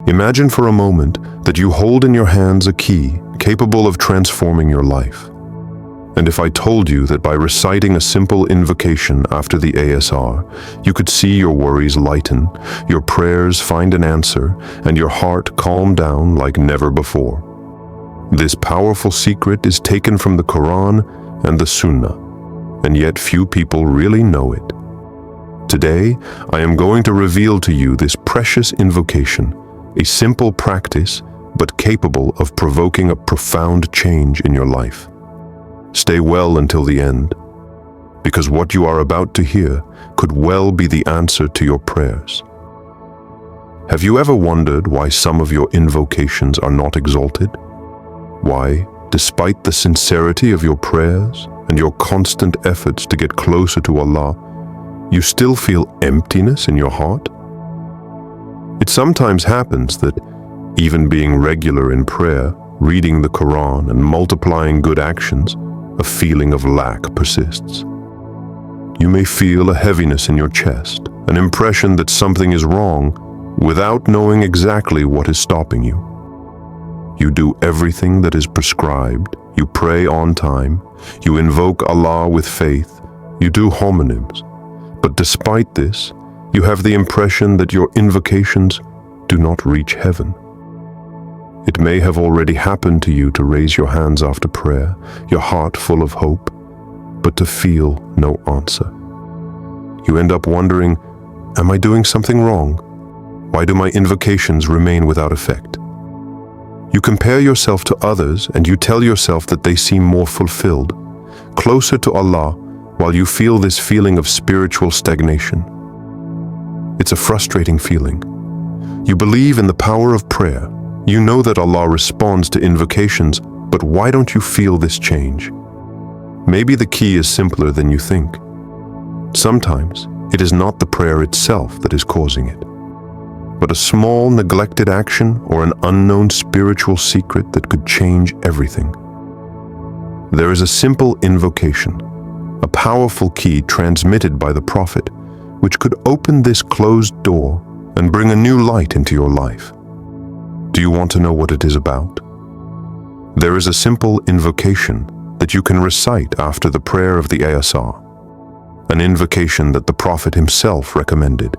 Imagine for a moment that you hold in your hands a key capable of transforming your life. And if I told you that by reciting a simple invocation after the ASR, you could see your worries lighten, your prayers find an answer, and your heart calm down like never before. This powerful secret is taken from the Qur'an and the Sunnah, and yet few people really know it. Today, I am going to reveal to you this precious invocation, a simple practice, but capable of provoking a profound change in your life. Stay well until the end, because what you are about to hear could well be the answer to your prayers. Have you ever wondered why some of your invocations are not exalted? Why, despite the sincerity of your prayers and your constant efforts to get closer to Allah, you still feel emptiness in your heart? It sometimes happens that even being regular in prayer, reading the Quran and multiplying good actions, a feeling of lack persists. You may feel a heaviness in your chest, an impression that something is wrong, without knowing exactly what is stopping you. You do everything that is prescribed, you pray on time, you invoke Allah with faith, you do homonyms. But despite this, you have the impression that your invocations do not reach heaven. It may have already happened to you to raise your hands after prayer, your heart full of hope, but to feel no answer. You end up wondering, am I doing something wrong? Why do my invocations remain without effect? You compare yourself to others and you tell yourself that they seem more fulfilled, closer to Allah, while you feel this feeling of spiritual stagnation. It's a frustrating feeling. You believe in the power of prayer. You know that Allah responds to invocations, but why don't you feel this change? Maybe the key is simpler than you think. Sometimes it is not the prayer itself that is causing it, but a small neglected action or an unknown spiritual secret that could change everything. There is a simple invocation, a powerful key transmitted by the Prophet, which could open this closed door and bring a new light into your life. Do you want to know what it is about? There is a simple invocation that you can recite after the prayer of the ASR, an invocation that the Prophet himself recommended,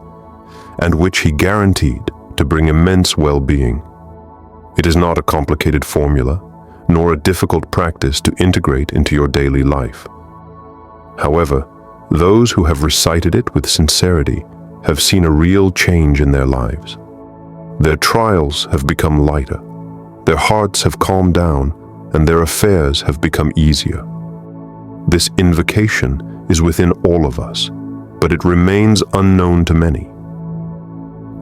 and which he guaranteed to bring immense well-being. It is not a complicated formula, nor a difficult practice to integrate into your daily life. However, those who have recited it with sincerity have seen a real change in their lives. Their trials have become lighter, their hearts have calmed down, and their affairs have become easier. This invocation is within all of us, but it remains unknown to many.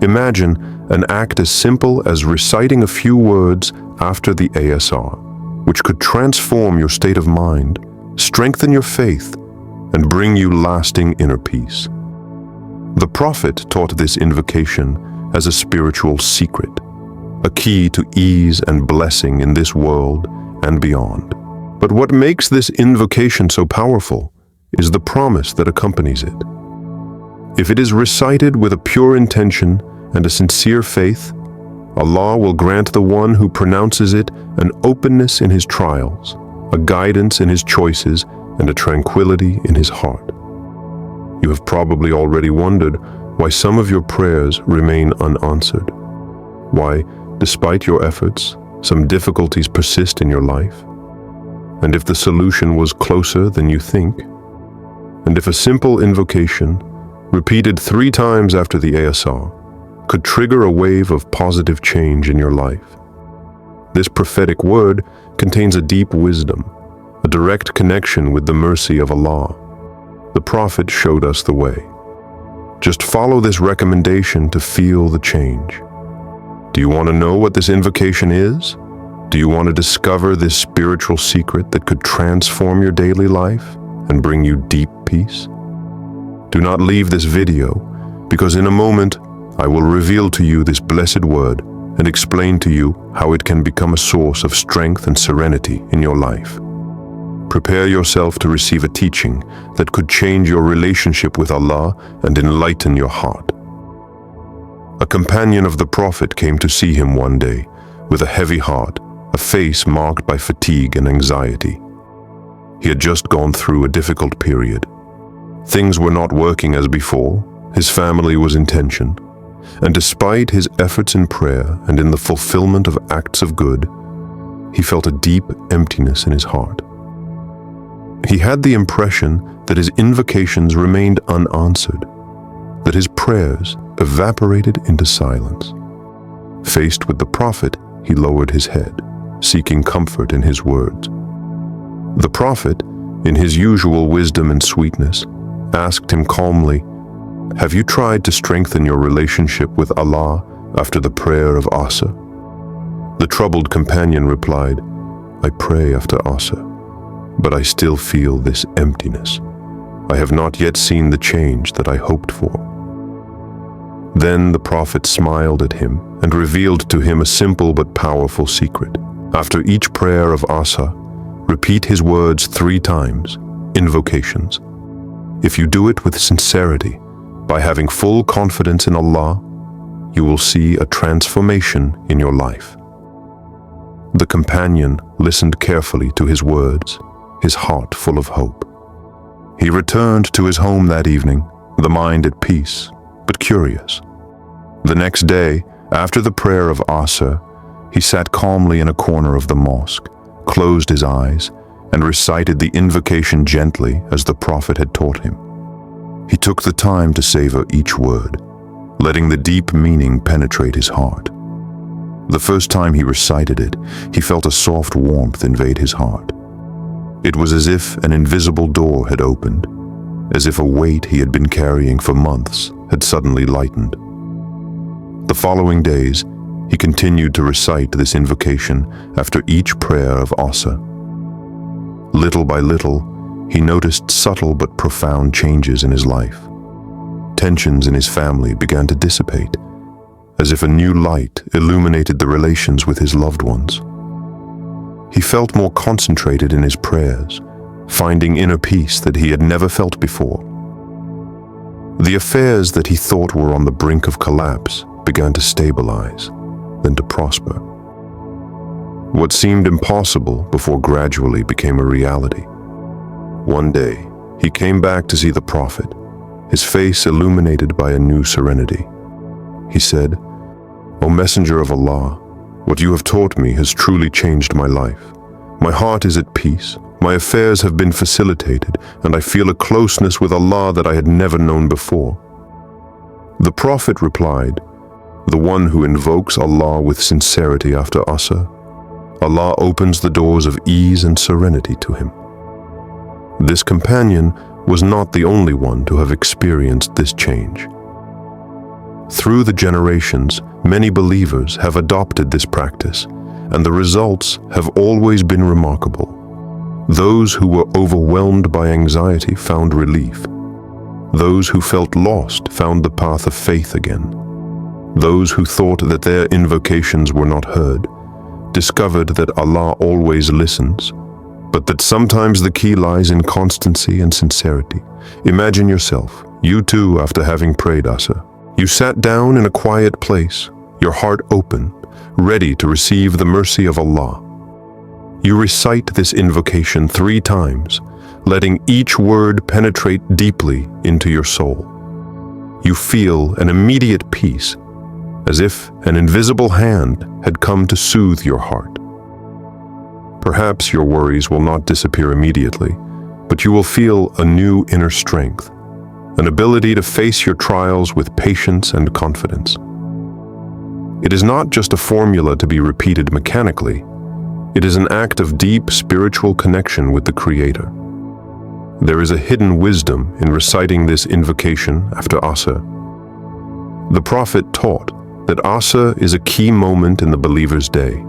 Imagine an act as simple as reciting a few words after the ASR, which could transform your state of mind, strengthen your faith, and bring you lasting inner peace. The Prophet taught this invocation as a spiritual secret, a key to ease and blessing in this world and beyond. But what makes this invocation so powerful is the promise that accompanies it. If it is recited with a pure intention and a sincere faith, Allah will grant the one who pronounces it an openness in his trials, a guidance in his choices, and a tranquility in his heart. You have probably already wondered why some of your prayers remain unanswered, why, despite your efforts, some difficulties persist in your life, and if the solution was closer than you think, and if a simple invocation, repeated 3 times after the ASR, could trigger a wave of positive change in your life. This prophetic word contains a deep wisdom, a direct connection with the mercy of Allah. The Prophet showed us the way. Just follow this recommendation to feel the change. Do you want to know what this invocation is? Do you want to discover this spiritual secret that could transform your daily life and bring you deep peace? Do not leave this video, because in a moment, I will reveal to you this blessed word and explain to you how it can become a source of strength and serenity in your life. Prepare yourself to receive a teaching that could change your relationship with Allah and enlighten your heart. A companion of the Prophet came to see him one day with a heavy heart, a face marked by fatigue and anxiety. He had just gone through a difficult period. Things were not working as before, his family was in tension, and despite his efforts in prayer and in the fulfillment of acts of good, he felt a deep emptiness in his heart. He had the impression that his invocations remained unanswered, that his prayers evaporated into silence. Faced with the Prophet, he lowered his head, seeking comfort in his words. The Prophet, in his usual wisdom and sweetness, asked him calmly, "Have you tried to strengthen your relationship with Allah after the prayer of Asr?" The troubled companion replied, "I pray after Asr, but I still feel this emptiness. I have not yet seen the change that I hoped for." Then the Prophet smiled at him and revealed to him a simple but powerful secret. After each prayer of Asr, repeat his words 3 times, invocations. If you do it with sincerity, by having full confidence in Allah, you will see a transformation in your life. The companion listened carefully to his words, his heart full of hope. He returned to his home that evening, the mind at peace, but curious. The next day, after the prayer of Asr, he sat calmly in a corner of the mosque, closed his eyes, and recited the invocation gently as the Prophet had taught him. He took the time to savor each word, letting the deep meaning penetrate his heart. The first time he recited it, he felt a soft warmth invade his heart. It was as if an invisible door had opened, as if a weight he had been carrying for months had suddenly lightened. The following days, he continued to recite this invocation after each prayer of Asr. Little by little, he noticed subtle but profound changes in his life. Tensions in his family began to dissipate, as if a new light illuminated the relations with his loved ones. He felt more concentrated in his prayers, finding inner peace that he had never felt before. The affairs that he thought were on the brink of collapse began to stabilize, then to prosper. What seemed impossible before gradually became a reality. One day, he came back to see the Prophet, his face illuminated by a new serenity. He said, "O Messenger of Allah, what you have taught me has truly changed my life. My heart is at peace, my affairs have been facilitated, and I feel a closeness with Allah that I had never known before." The Prophet replied, "The one who invokes Allah with sincerity after Asr, Allah opens the doors of ease and serenity to him." This companion was not the only one to have experienced this change. Through the generations, many believers have adopted this practice, and the results have always been remarkable. Those who were overwhelmed by anxiety found relief. Those who felt lost found the path of faith again. Those who thought that their invocations were not heard discovered that Allah always listens, but that sometimes the key lies in constancy and sincerity. Imagine yourself, you too, after having prayed Asr. You sat down in a quiet place, your heart open, ready to receive the mercy of Allah. You recite this invocation 3 times, letting each word penetrate deeply into your soul. You feel an immediate peace, as if an invisible hand had come to soothe your heart. Perhaps your worries will not disappear immediately, but you will feel a new inner strength, an ability to face your trials with patience and confidence. It is not just a formula to be repeated mechanically. It is an act of deep spiritual connection with the Creator. There is a hidden wisdom in reciting this invocation after Asr. The Prophet taught that Asr is a key moment in the believer's day.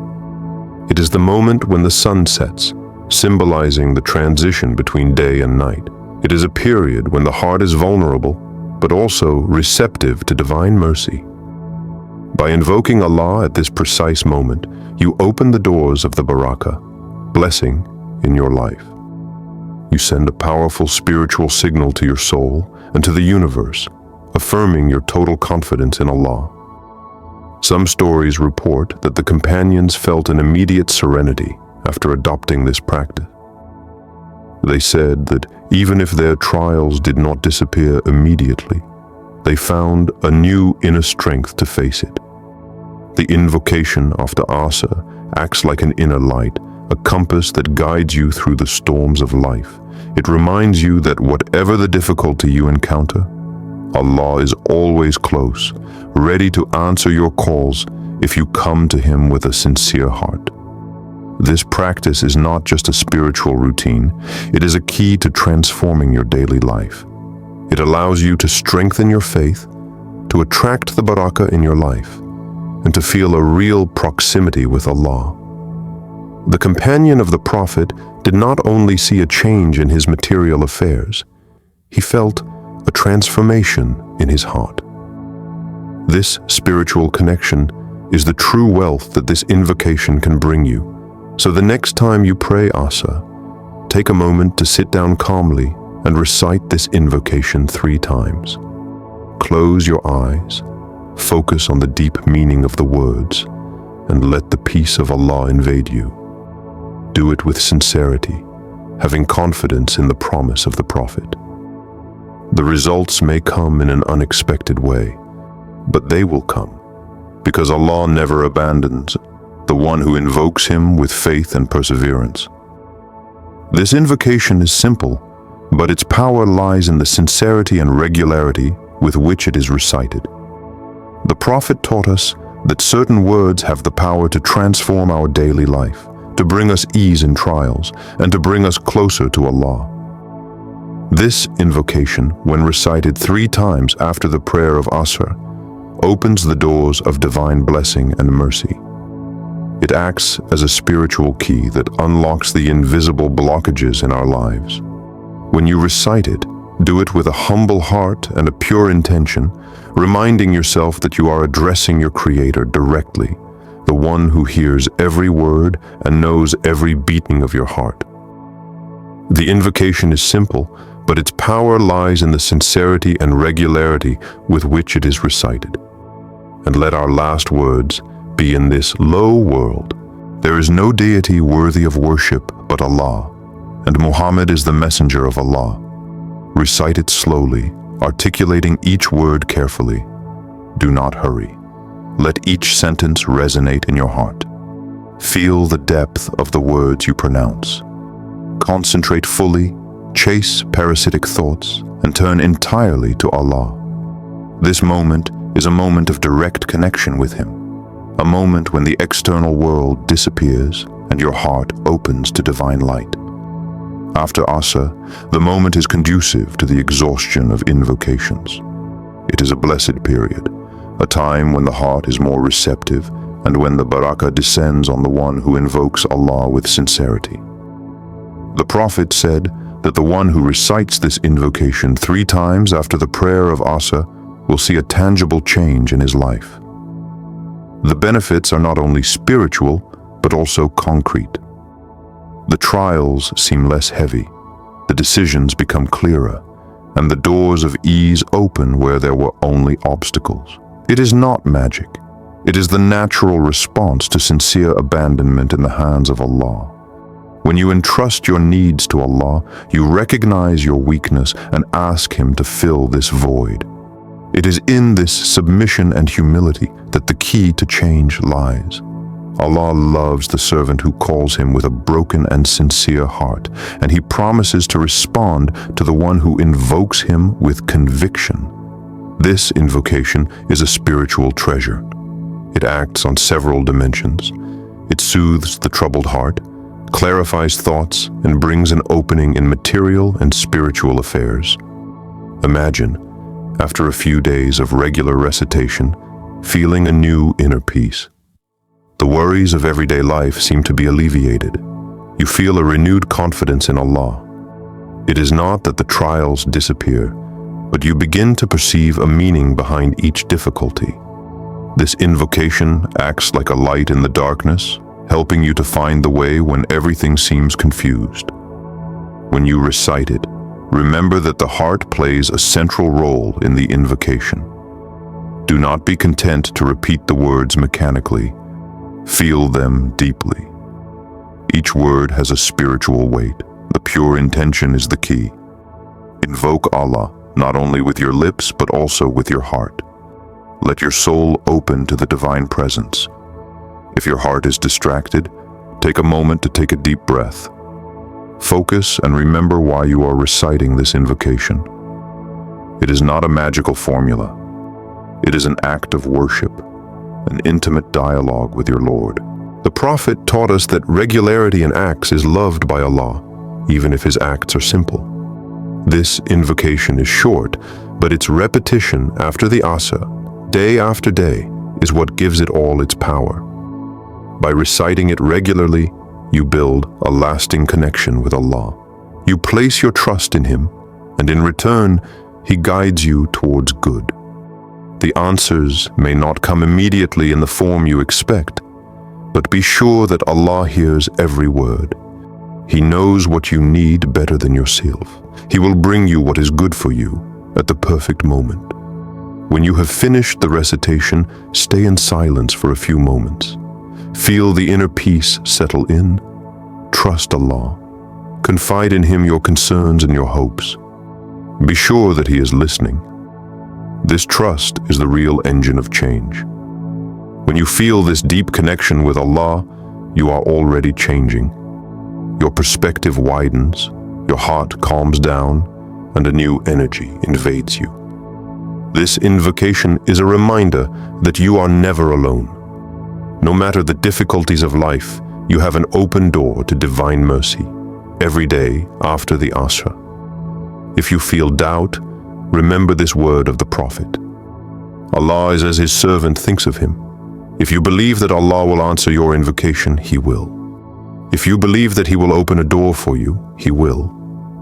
It is the moment when the sun sets, symbolizing the transition between day and night. It is a period when the heart is vulnerable, but also receptive to divine mercy. By invoking Allah at this precise moment, you open the doors of the barakah, blessing in your life. You send a powerful spiritual signal to your soul and to the universe, affirming your total confidence in Allah. Some stories report that the companions felt an immediate serenity after adopting this practice. They said that even if their trials did not disappear immediately, they found a new inner strength to face it. The invocation after Asa acts like an inner light, a compass that guides you through the storms of life. It reminds you that whatever the difficulty you encounter, Allah is always close, ready to answer your calls if you come to Him with a sincere heart. This practice is not just a spiritual routine, it is a key to transforming your daily life. It allows you to strengthen your faith, to attract the barakah in your life, and to feel a real proximity with Allah. The companion of the Prophet did not only see a change in his material affairs, he felt a transformation in his heart. This spiritual connection is the true wealth that this invocation can bring you. So the next time you pray Asa, take a moment to sit down calmly and recite this invocation 3 times. Close your eyes, focus on the deep meaning of the words, and let the peace of Allah invade you. Do it with sincerity, having confidence in the promise of the Prophet. The results may come in an unexpected way, but they will come, because Allah never abandons the one who invokes Him with faith and perseverance. This invocation is simple, but its power lies in the sincerity and regularity with which it is recited. The Prophet taught us that certain words have the power to transform our daily life, to bring us ease in trials, and to bring us closer to Allah. This invocation, when recited 3 times after the prayer of Asr, opens the doors of divine blessing and mercy. It acts as a spiritual key that unlocks the invisible blockages in our lives. When you recite it, do it with a humble heart and a pure intention, reminding yourself that you are addressing your Creator directly, the one who hears every word and knows every beating of your heart. The invocation is simple, but its power lies in the sincerity and regularity with which it is recited. And let our last words be in this low world. There is no deity worthy of worship but Allah, and Muhammad is the messenger of Allah. Recite it slowly, articulating each word carefully. Do not hurry. Let each sentence resonate in your heart. Feel the depth of the words you pronounce. Concentrate fully, chase parasitic thoughts, and turn entirely to Allah. This moment is a moment of direct connection with Him, a moment when the external world disappears and your heart opens to divine light. After Asa, the moment is conducive to the exhaustion of invocations. It is a blessed period, a time when the heart is more receptive and when the barakah descends on the one who invokes Allah with sincerity. The Prophet said that the one who recites this invocation 3 times after the prayer of Asa will see a tangible change in his life. The benefits are not only spiritual, but also concrete. The trials seem less heavy, the decisions become clearer, and the doors of ease open where there were only obstacles. It is not magic. It is the natural response to sincere abandonment in the hands of Allah. When you entrust your needs to Allah, you recognize your weakness and ask Him to fill this void. It is in this submission and humility that the key to change lies. Allah loves the servant who calls Him with a broken and sincere heart, and He promises to respond to the one who invokes Him with conviction. This invocation is a spiritual treasure. It acts on several dimensions. It soothes the troubled heart, clarifies thoughts, and brings an opening in material and spiritual affairs. Imagine, after a few days of regular recitation, feeling a new inner peace. The worries of everyday life seem to be alleviated. You feel a renewed confidence in Allah. It is not that the trials disappear, but you begin to perceive a meaning behind each difficulty. This invocation acts like a light in the darkness, helping you to find the way when everything seems confused. When you recite it, remember that the heart plays a central role in the invocation. Do not be content to repeat the words mechanically. Feel them deeply. Each word has a spiritual weight. The pure intention is the key. Invoke Allah, not only with your lips, but also with your heart. Let your soul open to the divine presence. If your heart is distracted, take a moment to take a deep breath. Focus and remember why you are reciting this invocation. It is not a magical formula. It is an act of worship, an intimate dialogue with your Lord. The Prophet taught us that regularity in acts is loved by Allah, even if his acts are simple. This invocation is short, but its repetition after the Asr, day after day, is what gives it all its power. By reciting it regularly, you build a lasting connection with Allah. You place your trust in Him, and in return, He guides you towards good. The answers may not come immediately in the form you expect, but be sure that Allah hears every word. He knows what you need better than yourself. He will bring you what is good for you at the perfect moment. When you have finished the recitation, stay in silence for a few moments. Feel the inner peace settle in. Trust Allah. Confide in Him your concerns and your hopes. Be sure that He is listening. This trust is the real engine of change. When you feel this deep connection with Allah, you are already changing. Your perspective widens, your heart calms down, and a new energy invades you. This invocation is a reminder that you are never alone. No matter the difficulties of life, you have an open door to divine mercy every day after the Asr. If you feel doubt, remember this word of the Prophet. Allah is as His servant thinks of him. If you believe that Allah will answer your invocation, He will. If you believe that He will open a door for you, He will.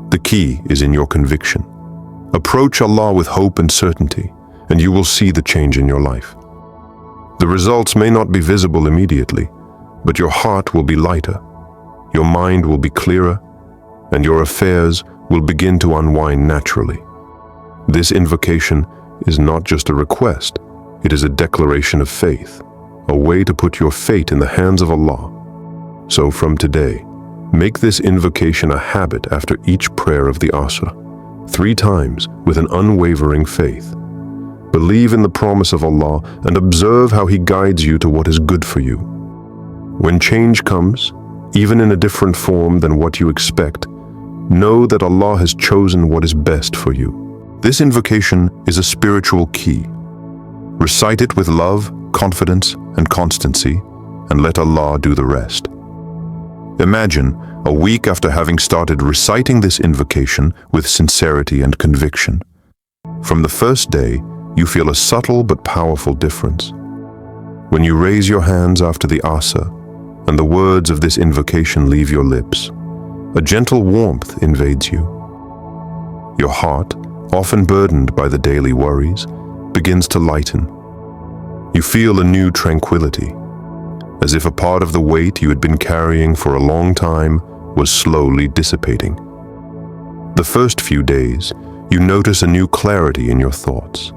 The key is in your conviction. Approach Allah with hope and certainty, and you will see the change in your life. The results may not be visible immediately, but your heart will be lighter, your mind will be clearer, and your affairs will begin to unwind naturally. This invocation is not just a request, it is a declaration of faith, a way to put your fate in the hands of Allah. So from today, make this invocation a habit after each prayer of the Asr, 3 times with an unwavering faith. Believe in the promise of Allah and observe how He guides you to what is good for you. When change comes, even in a different form than what you expect, know that Allah has chosen what is best for you. This invocation is a spiritual key. Recite it with love, confidence, and constancy, and let Allah do the rest. Imagine a week after having started reciting this invocation with sincerity and conviction. From the first day, you feel a subtle but powerful difference. When you raise your hands after the Asr, and the words of this invocation leave your lips, a gentle warmth invades you. Your heart, often burdened by the daily worries, begins to lighten. You feel a new tranquility, as if a part of the weight you had been carrying for a long time was slowly dissipating. The first few days, you notice a new clarity in your thoughts.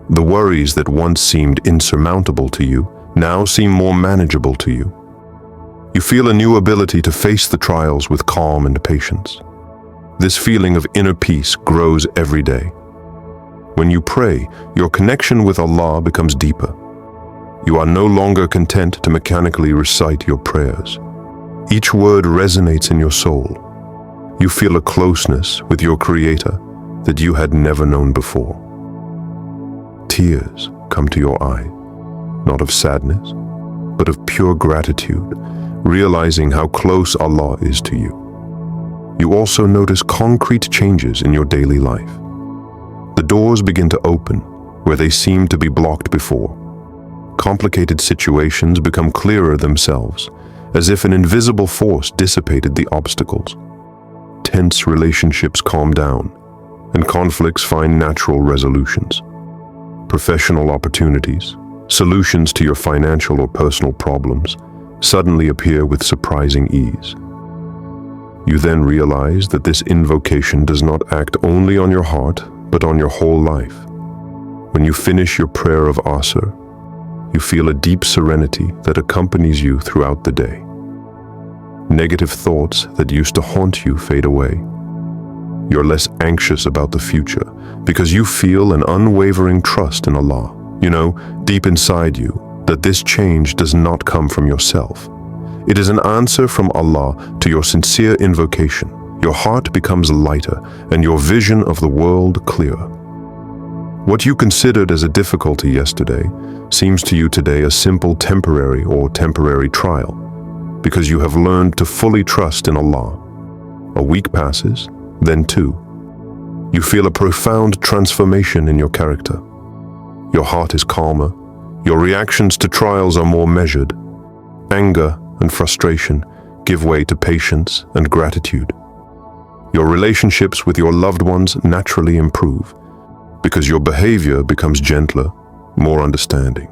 The worries that once seemed insurmountable to you now seem more manageable to you. You feel a new ability to face the trials with calm and patience. This feeling of inner peace grows every day. When you pray, your connection with Allah becomes deeper. You are no longer content to mechanically recite your prayers. Each word resonates in your soul. You feel a closeness with your Creator that you had never known before. Tears come to your eye, not of sadness, but of pure gratitude, realizing how close Allah is to you. You also notice concrete changes in your daily life. The doors begin to open where they seemed to be blocked before. Complicated situations become clearer themselves, as if an invisible force dissipated the obstacles. Tense relationships calm down, and conflicts find natural resolutions. Professional opportunities, solutions to your financial or personal problems, suddenly appear with surprising ease. You then realize that this invocation does not act only on your heart, but on your whole life. When you finish your prayer of Asr, you feel a deep serenity that accompanies you throughout the day. Negative thoughts that used to haunt you fade away. You're less anxious about the future because you feel an unwavering trust in Allah. You know, deep inside you, that this change does not come from yourself. It is an answer from Allah to your sincere invocation. Your heart becomes lighter and your vision of the world clearer. What you considered as a difficulty yesterday seems to you today a simple temporary trial, because you have learned to fully trust in Allah. A week passes, then two. You feel a profound transformation in your character. Your heart is calmer. Your reactions to trials are more measured. Anger and frustration give way to patience and gratitude. Your relationships with your loved ones naturally improve, because your behavior becomes gentler, more understanding.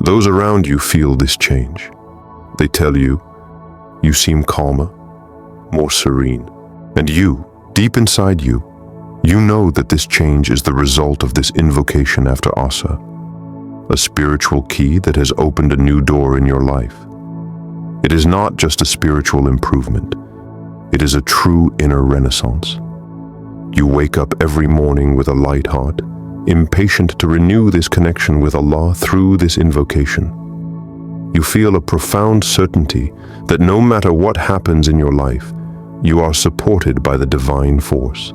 Those around you feel this change. They tell you, you seem calmer, more serene. And you, deep inside you, you know that this change is the result of this invocation after Asr, a spiritual key that has opened a new door in your life. It is not just a spiritual improvement. It is a true inner renaissance. You wake up every morning with a light heart, impatient to renew this connection with Allah through this invocation. You feel a profound certainty that no matter what happens in your life, you are supported by the divine force.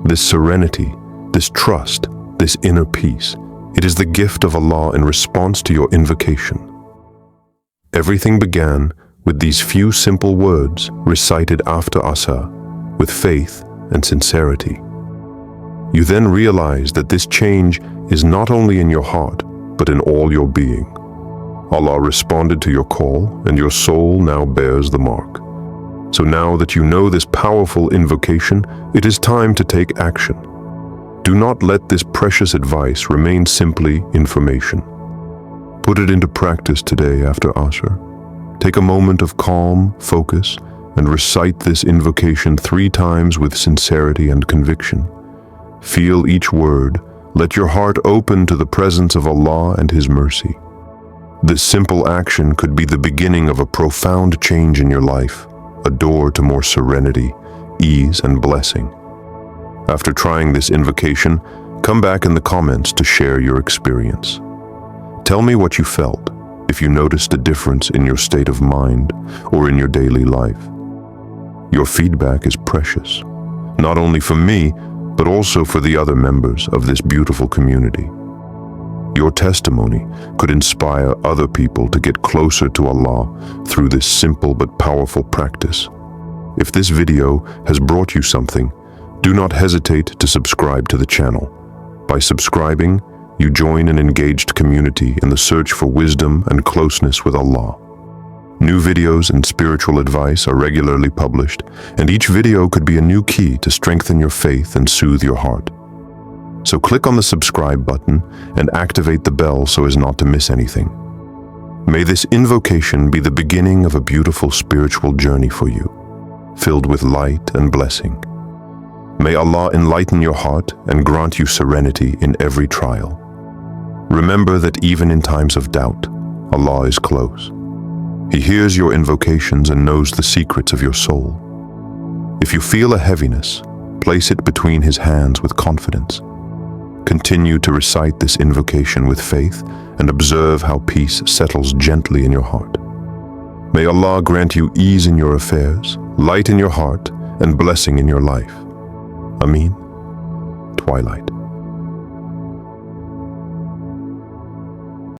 This serenity, this trust, this inner peace, it is the gift of Allah in response to your invocation. Everything began with these few simple words recited after Asr, with faith and sincerity. You then realize that this change is not only in your heart, but in all your being. Allah responded to your call, and your soul now bears the mark. So now that you know this powerful invocation, it is time to take action. Do not let this precious advice remain simply information. Put it into practice today after Asr. Take a moment of calm, focus, and recite this invocation 3 times with sincerity and conviction. Feel each word. Let your heart open to the presence of Allah and His mercy. This simple action could be the beginning of a profound change in your life, a door to more serenity, ease, and blessing. After trying this invocation, come back in the comments to share your experience. Tell me what you felt, if you noticed a difference in your state of mind or in your daily life. Your feedback is precious, not only for me, but also for the other members of this beautiful community. Your testimony could inspire other people to get closer to Allah through this simple but powerful practice. If this video has brought you something, do not hesitate to subscribe to the channel. By subscribing, you join an engaged community in the search for wisdom and closeness with Allah. New videos and spiritual advice are regularly published, and each video could be a new key to strengthen your faith and soothe your heart. So click on the subscribe button and activate the bell so as not to miss anything. May this invocation be the beginning of a beautiful spiritual journey for you, filled with light and blessing. May Allah enlighten your heart and grant you serenity in every trial. Remember that even in times of doubt, Allah is close. He hears your invocations and knows the secrets of your soul. If you feel a heaviness, place it between His hands with confidence. Continue to recite this invocation with faith and observe how peace settles gently in your heart. May Allah grant you ease in your affairs, light in your heart, and blessing in your life. Ameen. Twilight.